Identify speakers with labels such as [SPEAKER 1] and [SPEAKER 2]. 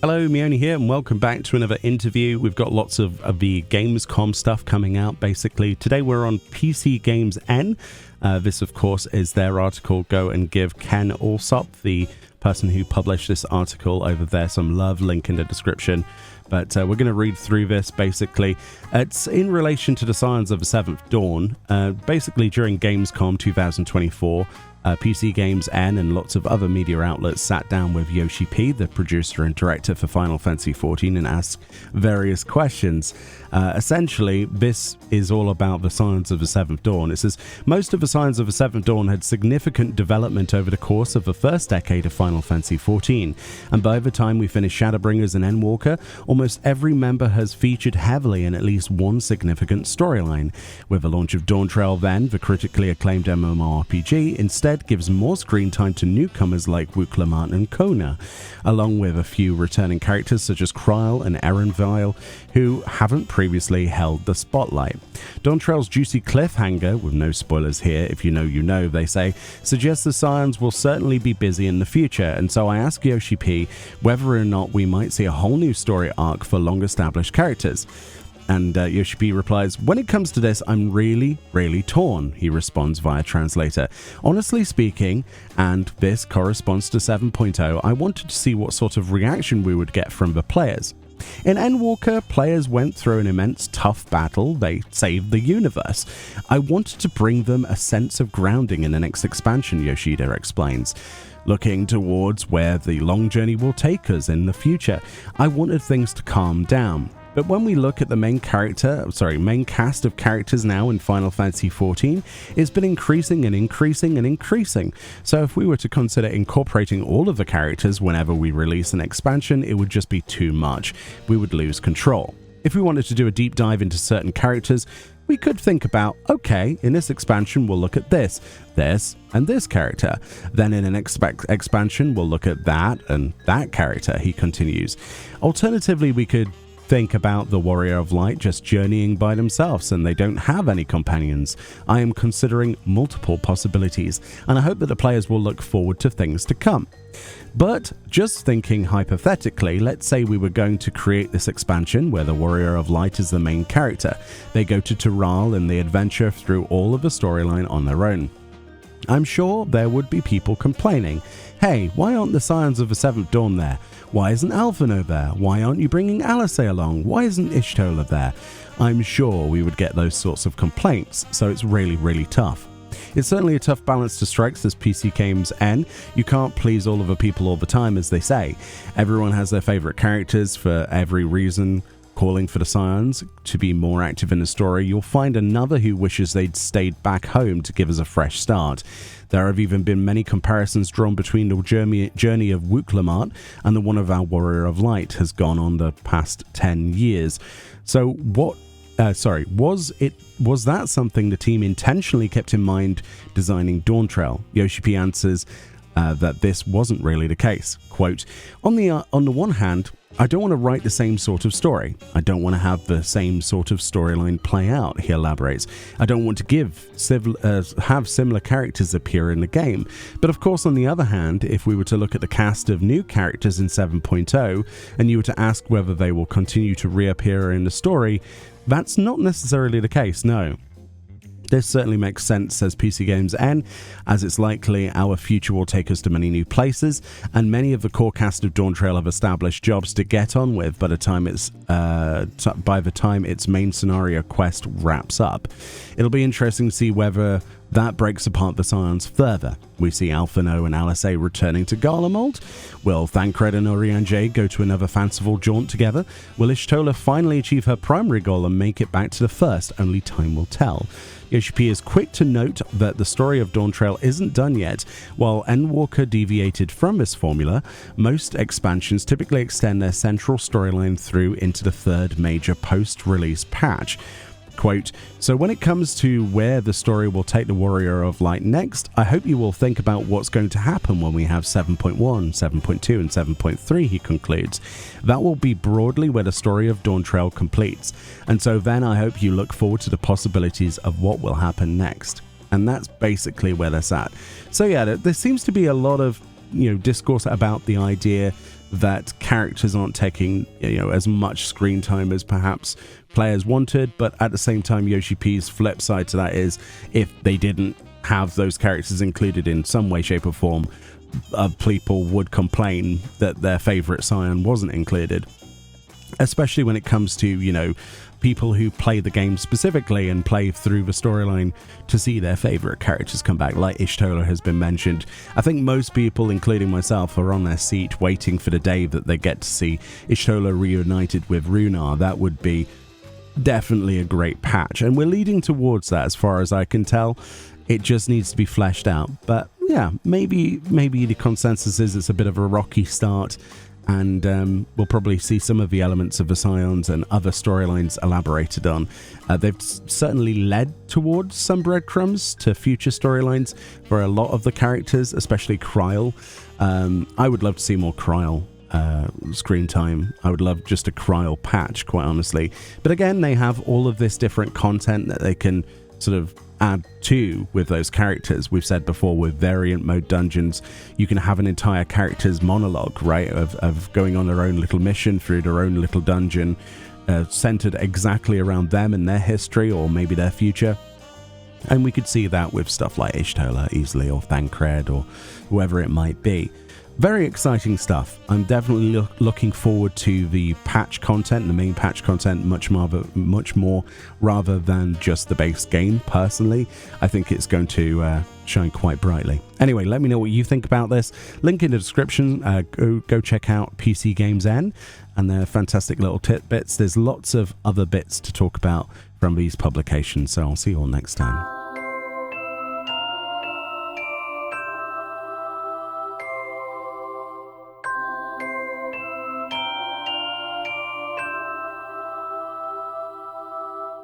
[SPEAKER 1] Hello, Meoni here, and welcome back to another interview. We've got lots of the Gamescom stuff coming out, basically. Today we're on PCGamesN. This, of course, is their article. Go and give Ken Alsop, the person who published this article over there, some love. Link in the description. But we're going to read through this, basically. It's in relation to the Scions of the Seventh Dawn. Basically, during Gamescom 2024, PCGamesN and lots of other media outlets sat down with Yoshi P, the producer and director for Final Fantasy XIV, and asked various questions. Essentially, this is all about the Scions of the Seventh Dawn. It says, most of the Scions of the Seventh Dawn had significant development over the course of the first decade of Final Fantasy XIV, and by the time we finished Shadowbringers and Endwalker, almost every member has featured heavily in at least one significant storyline. With the launch of Dawntrail then, the critically acclaimed MMORPG instead gives more screen time to newcomers like Wuklamart and Kona, along with a few returning characters such as Kryl and Erenvile, who haven't previously held the spotlight. Dawntrail's juicy cliffhanger, with no spoilers here, if you know you know, they say, suggests the Scions will certainly be busy in the future, and so I ask Yoshi P whether or not we might see a whole new story arc for long-established characters. And Yoshi P replies, when it comes to this, I'm really torn, he responds via translator. Honestly speaking, and this corresponds to 7.0, I wanted to see what sort of reaction we would get from the players. In Endwalker, players went through an immense tough battle. They saved the universe. I wanted to bring them a sense of grounding in the next expansion, Yoshida explains. Looking towards where the long journey will take us in the future, I wanted things to calm down. But when we look at the main cast of characters now in Final Fantasy XIV, it's been increasing and increasing and increasing. So if we were to consider incorporating all of the characters whenever we release an expansion, it would just be too much. We would lose control. If we wanted to do a deep dive into certain characters, we could think about, okay, in this expansion we'll look at this, and this character. Then in an expansion we'll look at that and that character, he continues. Alternatively, we could think about the Warrior of Light just journeying by themselves and they don't have any companions. I am considering multiple possibilities, and I hope that the players will look forward to things to come. But just thinking hypothetically, let's say we were going to create this expansion where the Warrior of Light is the main character. They go to Tural and they adventure through all of the storyline on their own. I'm sure there would be people complaining, hey, why aren't the Scions of the Seventh Dawn there? Why isn't Alphinaud there? Why aren't you bringing Alice along? Why isn't Y'shtola there? I'm sure we would get those sorts of complaints, so it's really tough. It's certainly a tough balance to strike, says PCGamesN. You can't please all of the people all the time, as they say. Everyone has their favourite characters for every reason. Calling for the Scions to be more active in the story, you'll find another who wishes they'd stayed back home to give us a fresh start. There have even been many comparisons drawn between the journey of Wuklamart and the one of our Warrior of Light has gone on the past 10 years. So was that something the team intentionally kept in mind designing Dawntrail? Yoshi P answers that this wasn't really the case. Quote, on the one hand, I don't want to write the same sort of story. I don't want to have the same sort of storyline play out, he elaborates. I don't want to have similar characters appear in the game. But of course, on the other hand, if we were to look at the cast of new characters in 7.0, and you were to ask whether they will continue to reappear in the story, that's not necessarily the case, no. This certainly makes sense, says PCGamesN, as it's likely our future will take us to many new places, and many of the core cast of Dawntrail have established jobs to get on with by the time its main scenario quest wraps up. It'll be interesting to see whether that breaks apart the Scions further. We see Alphinaud and Alice returning to Garlemald. Will Thancred and Oriange go to another fanciful jaunt together? Will Y'shtola finally achieve her primary goal and make it back to the first? Only time will tell. Yoshi P is quick to note that the story of Dawntrail isn't done yet. While Endwalker deviated from this formula, most expansions typically extend their central storyline through into the third major post-release patch. Quote, so when it comes to where the story will take the Warrior of Light next, I hope you will think about what's going to happen when we have 7.1, 7.2 and 7.3, he concludes. That will be broadly where the story of Dawntrail completes, and so then I hope you look forward to the possibilities of what will happen next. And that's basically where that's at. So yeah, there seems to be a lot of discourse about the idea that characters aren't taking, as much screen time as perhaps players wanted. But at the same time, Yoshi P's flip side to that is, if they didn't have those characters included in some way, shape or form, people would complain that their favorite Scion wasn't included, especially when it comes to, people who play the game specifically and play through the storyline to see their favorite characters come back, like Ishtola has been mentioned. I think most people, including myself, are on their seat waiting for the day that they get to see Ishtola reunited with Runar. That would be definitely a great patch, and we're leading towards that as far as I can tell. It just needs to be fleshed out. But yeah, maybe the consensus is it's a bit of a rocky start, and we'll probably see some of the elements of the Scions and other storylines elaborated on. They've certainly led towards some breadcrumbs to future storylines for a lot of the characters, especially Kryl. I would love to see more Kryl screen time. I would love just a Kryl patch, quite honestly. But again, they have all of this different content that they can sort of add to with those characters. We've said before, with variant mode dungeons, you can have an entire character's monologue, right, of going on their own little mission through their own little dungeon, centered exactly around them and their history, or maybe their future. And we could see that with stuff like Ishtola easily, or Thancred, or whoever it might be. Very exciting stuff. I'm definitely looking forward to the patch content, the main patch content, much more rather than just the base game. Personally, I think it's going to shine quite brightly. Anyway, let me know what you think about this. Link in the description. Go check out PCGamesN and their fantastic little tidbits. There's lots of other bits to talk about from these publications, so I'll see you all next time.